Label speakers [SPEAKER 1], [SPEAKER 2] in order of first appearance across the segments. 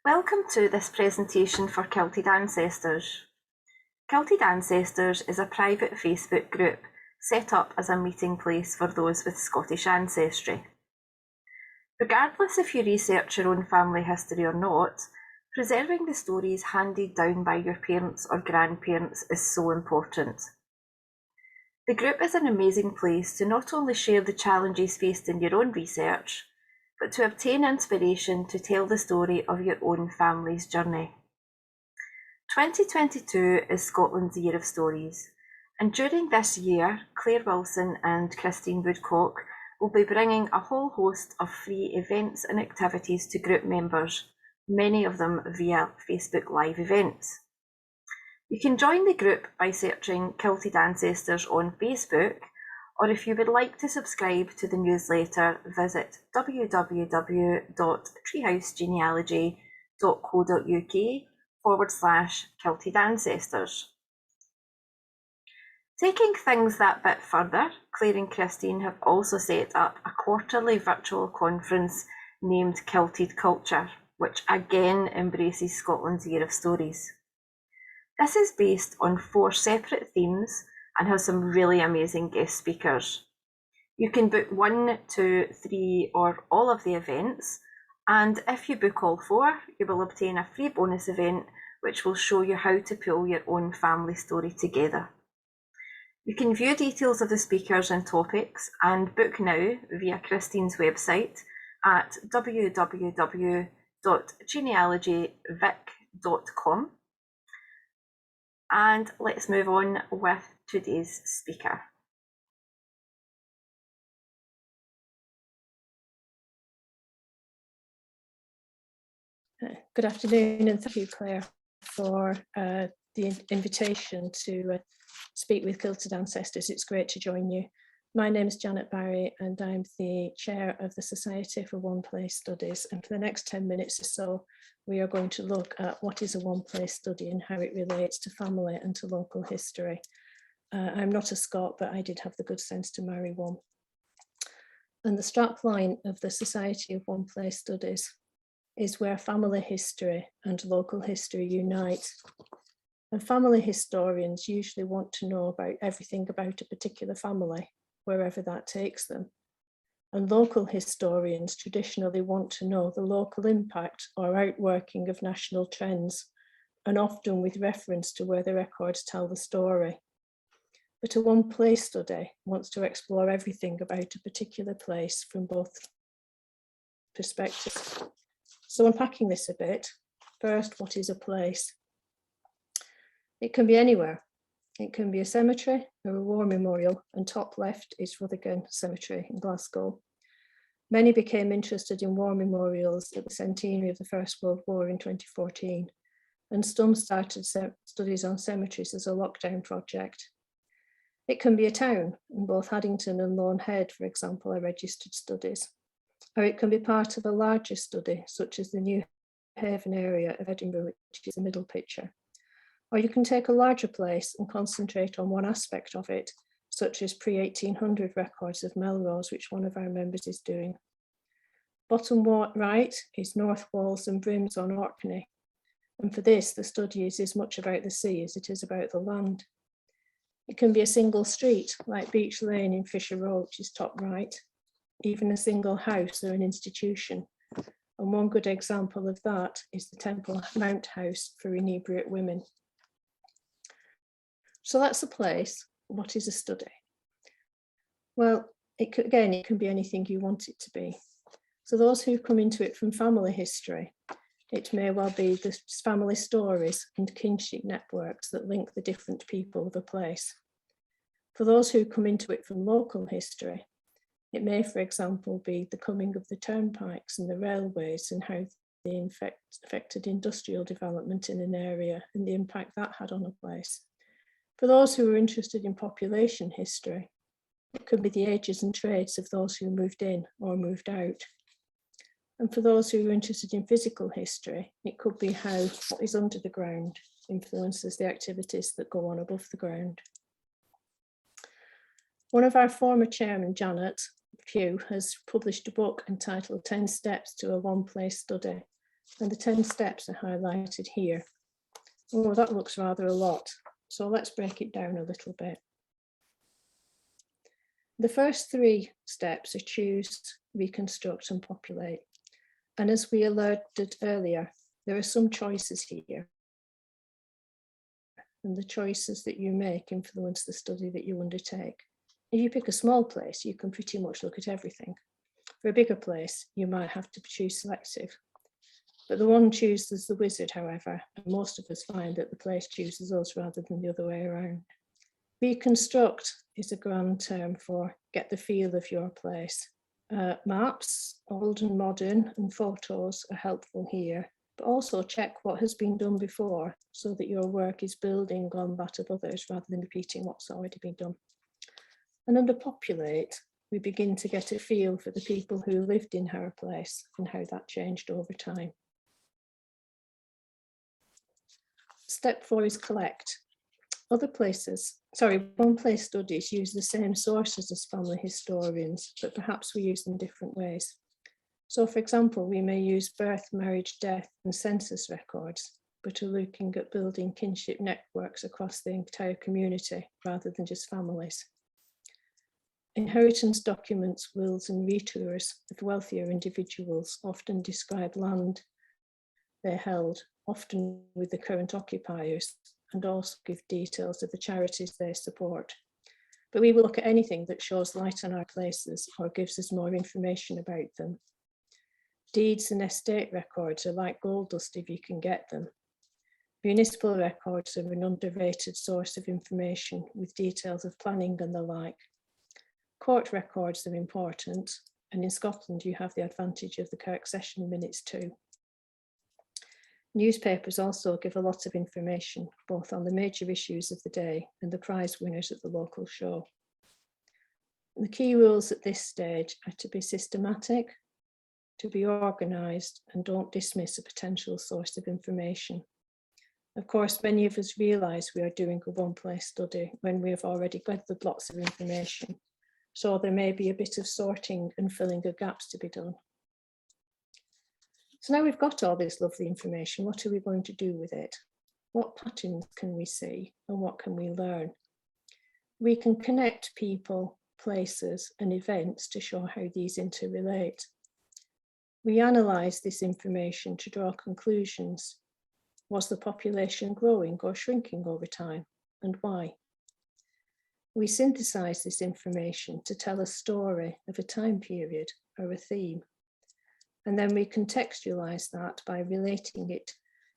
[SPEAKER 1] Welcome to this presentation for Kilted Ancestors. Kilted Ancestors is a private Facebook group set up as a meeting place for those with Scottish ancestry. Regardless if you research your own family history or not, preserving the stories handed down by your parents or grandparents is so important. The group is an amazing place to not only share the challenges faced in your own research, but to obtain inspiration to tell the story of your own family's journey. 2022 is Scotland's Year of Stories, and during this year, Claire Wilson and Christine Woodcock will be bringing a whole host of free events and activities to group members, many of them via Facebook Live events. You can join the group by searching Kilted Ancestors on Facebook, or if you would like to subscribe to the newsletter, visit www.treehousegenealogy.co.uk/Kilted Ancestors. Taking things that bit further, Claire and Christine have also set up a quarterly virtual conference named Kilted Culture, which again embraces Scotland's Year of Stories. This is based on 4 separate themes and has some really amazing guest speakers. You can book 1, 2, 3, or all of the events, and if you book all 4, you will obtain a free bonus event which will show you how to pull your own family story together. You can view details of the speakers and topics and book now via Christine's website at www.genealogyvic.com. And let's move on with today's speaker.
[SPEAKER 2] Good afternoon, and thank you, Claire, for the invitation to speak with Kilted Ancestors. It's great to join you. My name is Janet Barrie, and I'm the chair of the Society for One Place Studies. And for the next 10 minutes or so, we are going to look at what is a one place study and how it relates to family and to local history. I'm not a Scot, but I did have the good sense to marry one. And the strapline of the Society of One Place Studies is where family history and local history unite. And family historians usually want to know about everything about a particular family, wherever that takes them. And local historians traditionally want to know the local impact or outworking of national trends, and often with reference to where the records tell the story. But a one-place study wants to explore everything about a particular place from both perspectives. So unpacking this a bit, first, what is a place? It can be anywhere. It can be a cemetery or a war memorial, and top left is Rutherglen Cemetery in Glasgow. Many became interested in war memorials at the centenary of the First World War in 2014, and some started studies on cemeteries as a lockdown project. It can be a town. In both Haddington and Lone Head, for example, are registered studies. Or it can be part of a larger study, such as the New Haven area of Edinburgh, which is the middle picture. Or you can take a larger place and concentrate on one aspect of it, such as pre-1800 records of Melrose, which one of our members is doing. Bottom right is North Walls and Brims on Orkney. And for this, the study is as much about the sea as it is about the land. It can be a single street, like Beach Lane in Fisher Road, which is top right, even a single house or an institution. And one good example of that is the Temple Mount House for inebriate women. So that's a place. What is a study? Well, it can be anything you want it to be. So those who come into it from family history, it may well be the family stories and kinship networks that link the different people of a place. For those who come into it from local history, it may, for example, be the coming of the turnpikes and the railways and how they affected industrial development in an area and the impact that had on a place. For those who are interested in population history, it could be the ages and trades of those who moved in or moved out. And for those who are interested in physical history, it could be how what is under the ground influences the activities that go on above the ground. One of our former chairmen, Janet Barrie, has published a book entitled 10 Steps to a One Place Study. And the 10 steps are highlighted here. Oh, that looks rather a lot. So let's break it down a little bit. The first 3 steps are choose, reconstruct, and populate. And as we alerted earlier, there are some choices here. And the choices that you make influence the study that you undertake. If you pick a small place, you can pretty much look at everything. For a bigger place, you might have to choose selective. But the one chooses the wizard, however, and most of us find that the place chooses us rather than the other way around. Reconstruct is a grand term for get the feel of your place. Maps, old and modern, and photos are helpful here, but also check what has been done before so that your work is building on that of others rather than repeating what's already been done. And under populate, we begin to get a feel for the people who lived in our place and how that changed over time. Step 4 is collect. One place studies use the same sources as family historians, but perhaps we use them different ways. So for example, we may use birth, marriage, death, and census records, but are looking at building kinship networks across the entire community rather than just families. Inheritance documents, wills, and retours of wealthier individuals often describe land they held, often with the current occupiers, and also give details of the charities they support. But we will look at anything that shows light on our places or gives us more information about them. Deeds and estate records are like gold dust if you can get them. Municipal records are an underrated source of information with details of planning and the like. Court records are important, and in Scotland you have the advantage of the Kirk Session minutes too. Newspapers also give a lot of information, both on the major issues of the day and the prize winners at the local show. The key rules at this stage are to be systematic, to be organised, and don't dismiss a potential source of information. Of course, many of us realise we are doing a one-place study when we have already gathered lots of information, so there may be a bit of sorting and filling of gaps to be done. So now we've got all this lovely information, what are we going to do with it? What patterns can we see and what can we learn? We can connect people, places, and events to show how these interrelate. We analyse this information to draw conclusions. Was the population growing or shrinking over time, and why? We synthesise this information to tell a story of a time period or a theme. And then we contextualise that by relating it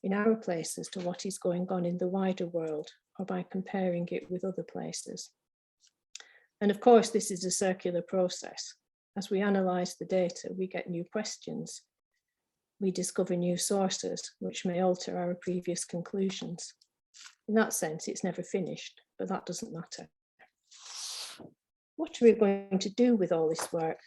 [SPEAKER 2] in our places to what is going on in the wider world, or by comparing it with other places. And of course, this is a circular process. As we analyse the data, we get new questions. We discover new sources, which may alter our previous conclusions. In that sense, it's never finished, but that doesn't matter. What are we going to do with all this work?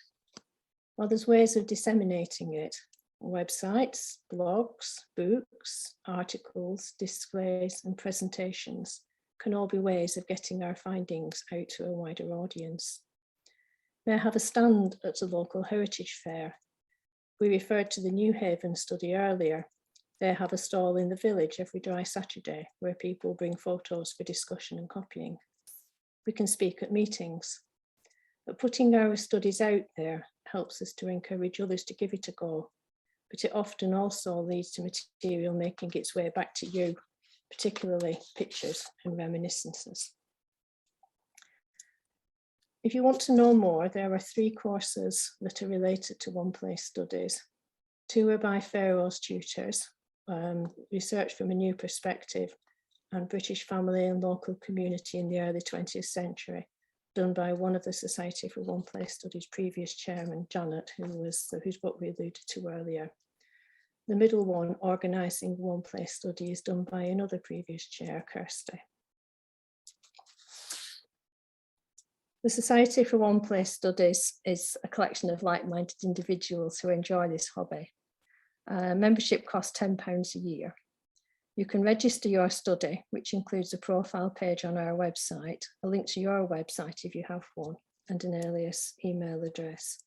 [SPEAKER 2] Well, there's ways of disseminating it. Websites, blogs, books, articles, displays, and presentations can all be ways of getting our findings out to a wider audience. May have a stand at a local heritage fair. We referred to the New Haven study earlier. They have a stall in the village every dry Saturday where people bring photos for discussion and copying. We can speak at meetings. But putting our studies out there helps us to encourage others to give it a go, but it often also leads to material making its way back to you, particularly pictures and reminiscences. If you want to know more, there are 3 courses that are related to one-place studies. 2 are by Pharaoh's tutors, Research from a New Perspective, and British Family and Local Community in the Early 20th Century, done by one of the Society for One-Place Studies previous chairman, Janet, whose book we alluded to earlier. The middle one, Organising One-Place Study, is done by another previous chair, Kirsty. The Society for One-Place Studies is a collection of like-minded individuals who enjoy this hobby. Membership costs £10 a year. You can register your study, which includes a profile page on our website, a link to your website if you have one, and an alias email address.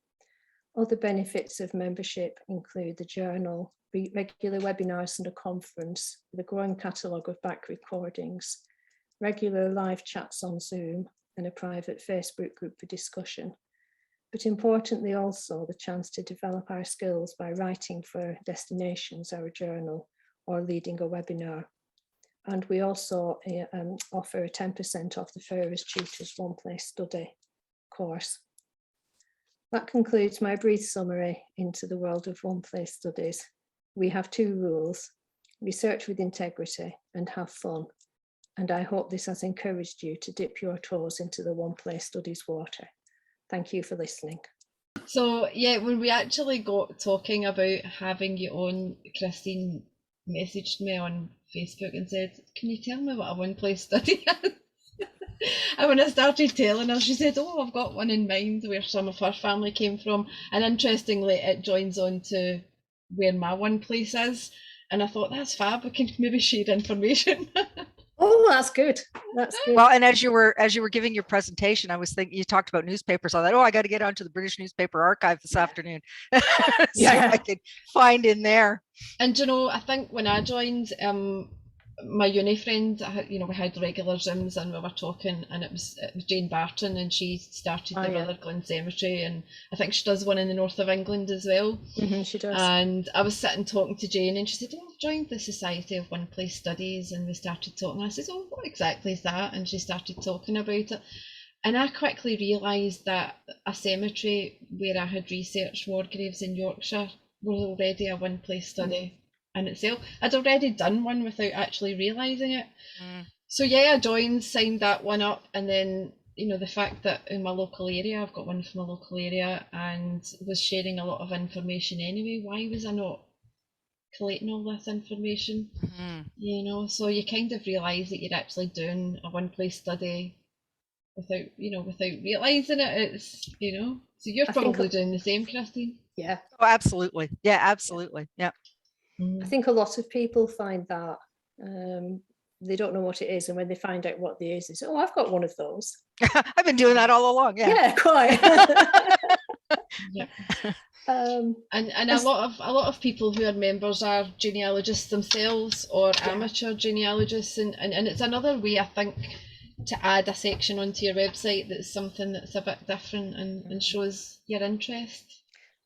[SPEAKER 2] Other benefits of membership include the journal, regular webinars and a conference, with a growing catalogue of back recordings, regular live chats on Zoom, and a private Facebook group for discussion. But importantly also the chance to develop our skills by writing for Destinations, our journal, or leading a webinar. And we also offer a 10% off the Farers Tutors One Place Study course. That concludes my brief summary into the world of One Place Studies. We have 2 rules: research with integrity and have fun. And I hope this has encouraged you to dip your toes into the One Place Studies water. Thank you for listening.
[SPEAKER 3] So yeah, when we actually got talking about having you on, Christine messaged me on Facebook and said, "Can you tell me what a One Place Study is?" And when I started telling her, she said, "Oh, I've got one in mind where some of her family came from." And interestingly, it joins on to where my one place is. And I thought, that's fab, we can maybe share information.
[SPEAKER 2] Oh, that's good. That's good.
[SPEAKER 4] Well, and as you were giving your presentation, I was thinking, you talked about newspapers. I thought, oh, I got to get onto the British Newspaper Archive this afternoon. See if I could find in there.
[SPEAKER 3] And you know, I think when I joined, my uni friend, you know, we had regular Zooms and we were talking, and it was Jane Barton, and she started the Rutherglen Cemetery, and I think she does one in the north of England as well.
[SPEAKER 2] She does.
[SPEAKER 3] And I was sitting talking to Jane, and she said, "Oh, I've joined the Society of One Place Studies," and we started talking. I said, "Oh, what exactly is that?" And she started talking about it, and I quickly realised that a cemetery where I had researched war graves in Yorkshire was already a One Place Study. In itself. I'd already done one without actually realising it. So yeah, I joined, signed that one up, and then, you know, the fact that in my local area, I've got one from my local area, and was sharing a lot of information anyway. Why was I not collating all this information? You know, so you kind of realise that you're actually doing a One Place Study without realising it. It's, you know, so you're probably doing the same, Christine.
[SPEAKER 2] Yeah.
[SPEAKER 4] Oh, absolutely. Yeah, absolutely. Yeah.
[SPEAKER 2] I think a lot of people find that they don't know what it is, and when they find out what it is, they say, "Oh, I've got one of those."
[SPEAKER 4] I've been doing that all along.
[SPEAKER 2] Yeah, quite.
[SPEAKER 3] Yeah. And a lot of people who are members are genealogists themselves, or amateur genealogists, and it's another way, I think, to add a section onto your website that's something that's a bit different and shows your interest.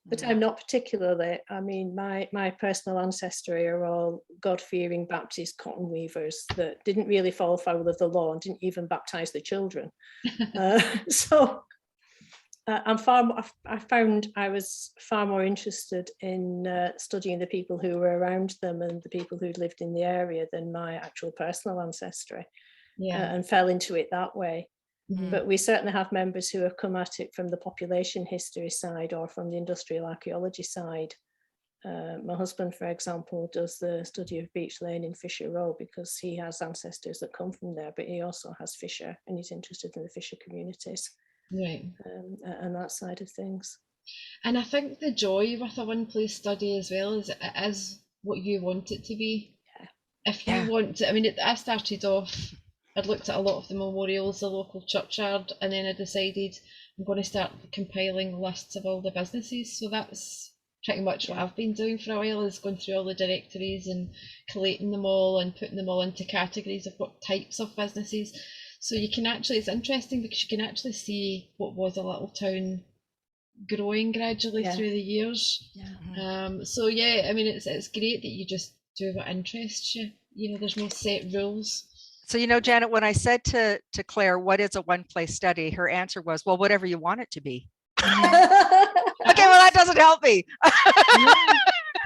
[SPEAKER 2] But I'm not particularly. I mean, my personal ancestry are all God-fearing Baptist cotton weavers that didn't really fall foul of the law and didn't even baptize the children. So I found I was far more interested in studying the people who were around them and the people who lived in the area than my actual personal ancestry, and fell into it that way. But we certainly have members who have come at it from the population history side or from the industrial archaeology side. My husband, for example, does the study of Beech Lane in Fisher Row because he has ancestors that come from there, but he also has Fisher, and he's interested in the Fisher communities, and that side of things.
[SPEAKER 3] And I think the joy with a One Place Study as well is it is what you want it to be. If you want to, I mean, I started off, I'd looked at a lot of the memorials, the local churchyard, and then I decided I'm going to start compiling lists of all the businesses. So that's pretty much what I've been doing for a while, is going through all the directories and collating them all and putting them all into categories of what types of businesses. So you can actually, it's interesting because you can actually see what was a little town growing gradually through the years. So yeah, I mean, it's great that you just do what interests you. You know, there's no set rules.
[SPEAKER 4] So, you know, Janet, when I said to Claire, what is a One Place Study? Her answer was, well, whatever you want it to be. Okay, well, that doesn't help me.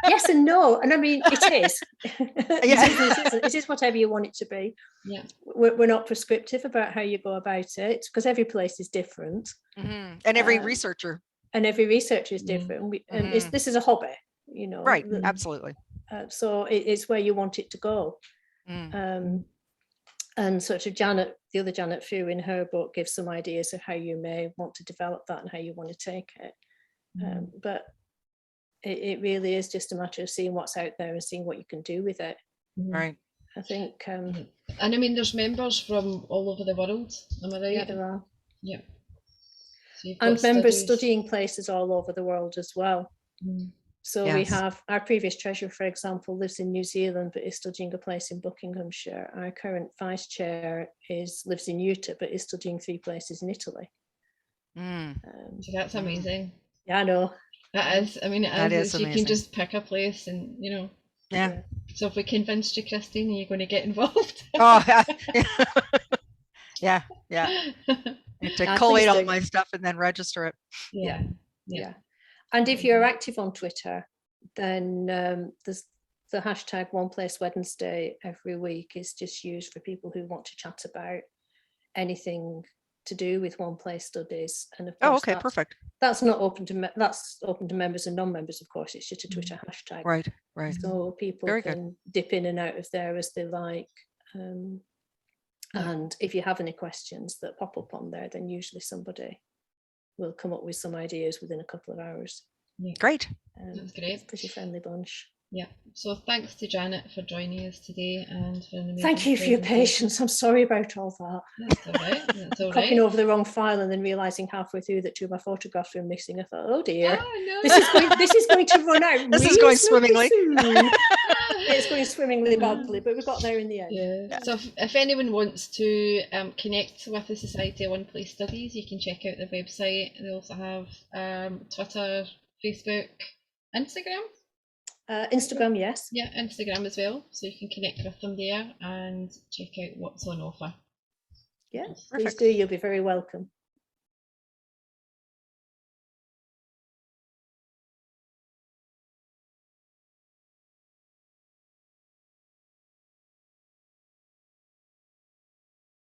[SPEAKER 2] Yes and no. And I mean, it is. It is whatever you want it to be.
[SPEAKER 3] Yeah.
[SPEAKER 2] We're not prescriptive about how you go about it because every place is different.
[SPEAKER 4] And every researcher.
[SPEAKER 2] And every researcher is different. This is a hobby, you know.
[SPEAKER 4] Right, absolutely.
[SPEAKER 2] So it's where you want it to go. And sort of Janet, the other Janet Fu in her book gives some ideas of how you may want to develop that and how you want to take it. But it really is just a matter of seeing what's out there and seeing what you can do with it.
[SPEAKER 4] Right.
[SPEAKER 2] I think.
[SPEAKER 3] And I mean, there's members from all over the world. Am I right?
[SPEAKER 2] Yeah, there are.
[SPEAKER 3] Yeah. you've
[SPEAKER 2] And
[SPEAKER 3] got
[SPEAKER 2] members
[SPEAKER 3] studies.
[SPEAKER 2] studying places all over the world as well.
[SPEAKER 3] Mm.
[SPEAKER 2] So we
[SPEAKER 4] Yes.
[SPEAKER 2] have our previous treasurer, for example, lives in New Zealand but is studying a place in Buckinghamshire. Our current vice chair lives in Utah but is studying 3 places in Italy.
[SPEAKER 4] Mm,
[SPEAKER 3] So that's amazing.
[SPEAKER 2] Yeah, I know.
[SPEAKER 3] That is. I mean,
[SPEAKER 4] That is
[SPEAKER 3] you can
[SPEAKER 4] amazing.
[SPEAKER 3] just pick a place, and
[SPEAKER 4] yeah.
[SPEAKER 3] So if we convinced you, Christine, are you going to get involved?
[SPEAKER 4] Oh, yeah. Yeah. I have to
[SPEAKER 2] Yeah,
[SPEAKER 4] collate
[SPEAKER 2] please
[SPEAKER 4] all
[SPEAKER 2] do.
[SPEAKER 4] my stuff and then register it.
[SPEAKER 3] Yeah.
[SPEAKER 2] Yeah. And if you're active on Twitter, then there's the hashtag One Place Wednesday every week is just used for people who want to chat about anything to do with One Place studies. And of course,
[SPEAKER 4] Oh, okay, perfect.
[SPEAKER 2] that's not open to that's open to members and non-members, of course. It's just a Twitter hashtag.
[SPEAKER 4] Right, right.
[SPEAKER 2] So people
[SPEAKER 4] Very
[SPEAKER 2] can dip in and out of there as they like. And if you have any questions that pop up on there, then usually somebody will come up with some ideas within a couple of hours.
[SPEAKER 3] Yeah.
[SPEAKER 4] Great.
[SPEAKER 3] That's great.
[SPEAKER 2] It's a pretty friendly bunch.
[SPEAKER 3] Yeah. So thanks to Janet for joining us today and for an amazing
[SPEAKER 2] Thank you for your
[SPEAKER 3] presentation.
[SPEAKER 2] patience. I'm sorry about all that.
[SPEAKER 3] That's all right. That's all
[SPEAKER 2] Copying
[SPEAKER 3] right.
[SPEAKER 2] over the wrong file and then realizing halfway through that 2 of my photographs were missing. I thought, oh dear,
[SPEAKER 3] Oh, no.
[SPEAKER 2] this is going to run out.
[SPEAKER 4] This is going
[SPEAKER 2] reasonably
[SPEAKER 4] swimmingly.
[SPEAKER 2] soon. It's going swimmingly badly, but we got there in the end.
[SPEAKER 3] Yeah. So if anyone wants to connect with the Society of One Place Studies, you can check out their website. They also have Twitter, Facebook, Instagram.
[SPEAKER 2] Instagram, yes.
[SPEAKER 3] Yeah, Instagram as well. So you can connect with them there and check out what's on offer.
[SPEAKER 2] Yeah, please
[SPEAKER 4] Perfect.
[SPEAKER 2] do. You'll be very welcome.